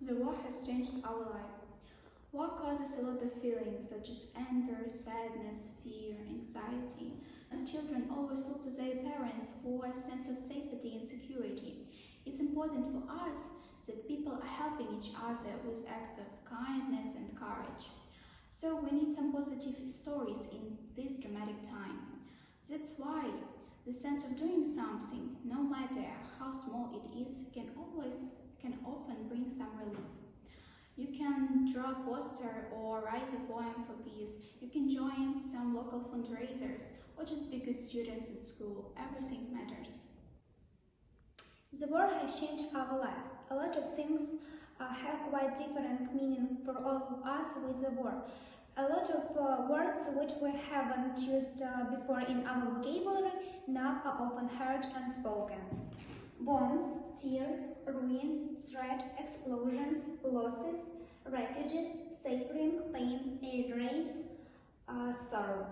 The war has changed our life. War causes a lot of feelings such as anger, sadness, fear, anxiety. And children always look to their parents for a sense of safety and security. It's important for us that people are helping each other with acts of kindness and courage. So we need some positive stories in this dramatic time. That's why the sense of doing something, no matter how small it is, can often bring some relief. You can draw a poster or write a poem for peace. You can join some local fundraisers or just be good students at school. Everything matters. The war has changed our life. A lot of things have quite different meaning for all of us with the war. A lot of words which we haven't used before in our vocabulary now are often heard and spoken. Bombs, tears, ruins, threat, explosions, losses, refugees, suffering, pain, aid raids, sorrow.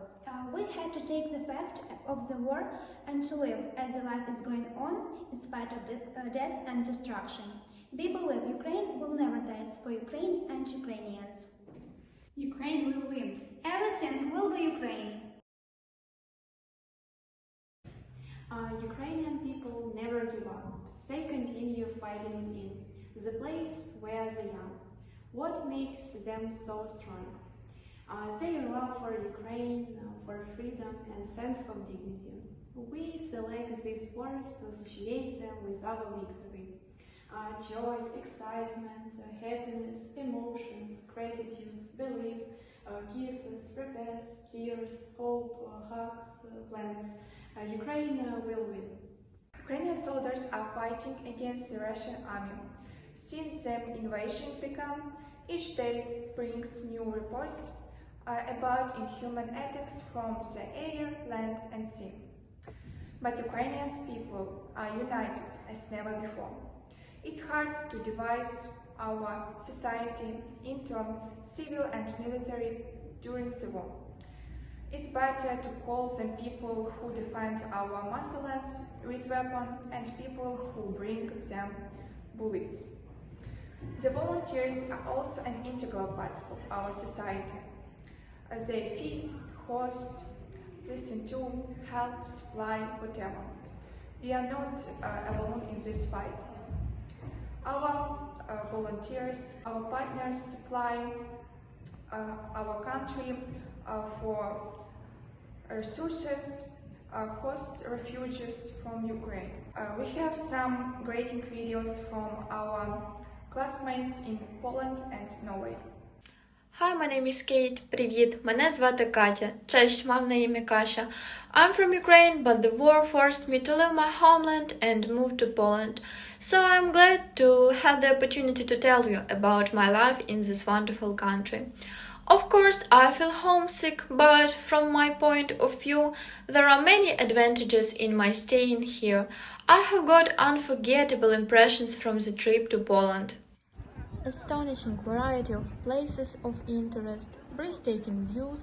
We had to take the fact of the war and to live as the life is going on in spite of death and destruction. We believe Ukraine will never die for Ukraine and Ukrainians. Ukraine will win. Everything will be Ukraine. Ukrainian people never give up. They continue fighting in the place where they are. What makes them so strong? Their love for Ukraine, for freedom and sense of dignity. We select these words to associate them with our victory. Joy, excitement, happiness, emotions, gratitude, belief, kisses, regrets, tears, hope, hugs, plans. Ukraine will win. Ukrainian soldiers are fighting against the Russian army. Since the invasion began, each day brings new reports about inhuman attacks from the air, land and sea. But Ukrainian people are united as never before. It's hard to divide our society into civil and military during the war. It's better to call them people who defend our motherlands with weapons and people who bring them bullets. The volunteers are also an integral part of our society. They feed, host, listen to, help, supply, whatever. We are not alone in this fight. Our volunteers, our partners supply our country for resources, host refugees from Ukraine. We have some great videos from our classmates in Poland and Norway. Hi, my name is Kate. Привіт, мене звати Катя. Cześć, мамне ім'я Каша. I'm from Ukraine, but the war forced me to leave my homeland and move to Poland. So I'm glad to have the opportunity to tell you about my life in this wonderful country. Of course, I feel homesick, but from my point of view, there are many advantages in my staying here. I have got unforgettable impressions from the trip to Poland. Astonishing variety of places of interest, breathtaking views,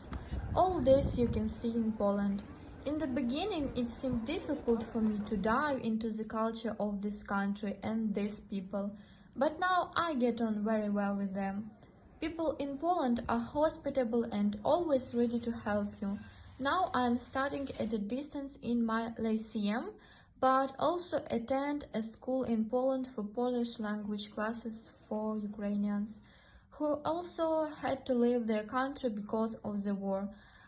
all this you can see in Poland. In the beginning, it seemed difficult for me to dive into the culture of this country and these people, but now I get on very well with them. People in Poland are hospitable and always ready to help you. Now I am studying at a distance in my lyceum, but also attend a school in Poland for Polish language classes for Ukrainians, who also had to leave their country because of the war.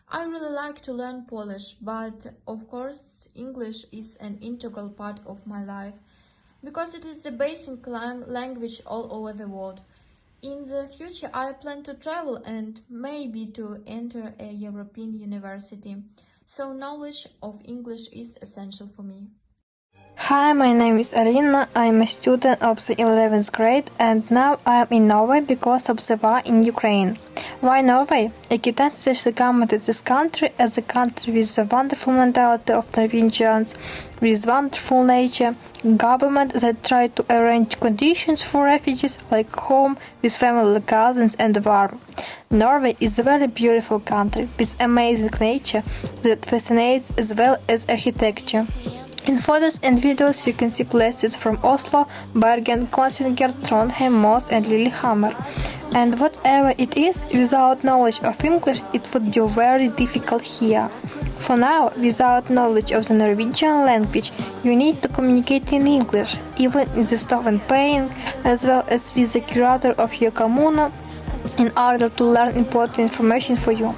I really like to learn Polish, but of course English is an integral part of my life, because it is the basic language all over the world. In the future I plan to travel and maybe to enter a European university, so knowledge of English is essential for me. Hi, my name is Alina. I'm a student of the 11th grade and now I am in Norway because of the war in Ukraine. Why Norway? I can essentially comment at this country as a country with a wonderful mentality of Norwegians, with wonderful nature, government that try to arrange conditions for refugees like home with family, cousins and warm. Norway is a very beautiful country with amazing nature that fascinates as well as architecture. In photos and videos you can see places from Oslo, Bergen, Kongsvinger, Trondheim, Moss and Lillehammer. And whatever it is, without knowledge of English it would be very difficult here. For now, without knowledge of the Norwegian language, you need to communicate in English, even in the store and paying, as well as with the curator of your commune, in order to learn important information for you,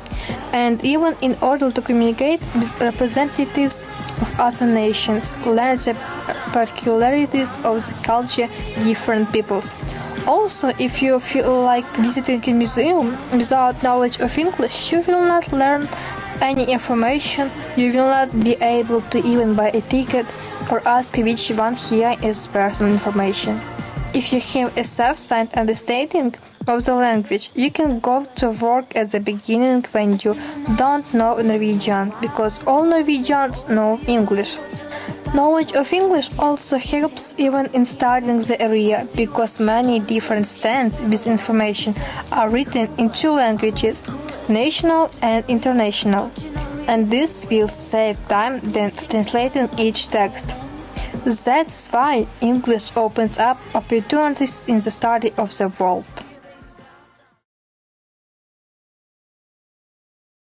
and even in order to communicate with representatives of other nations, learn the peculiarities of the culture different peoples. Also, if you feel like visiting a museum without knowledge of English, you will not learn any information, you will not be able to even buy a ticket or ask which one here is personal information. If you have a self-signed understanding of the language, you can go to work at the beginning when you don't know Norwegian, because all Norwegians know English. Knowledge of English also helps even in studying the area, because many different stands with information are written in two languages, national and international, and this will save time than translating each text. That's why English opens up opportunities in the study of the world.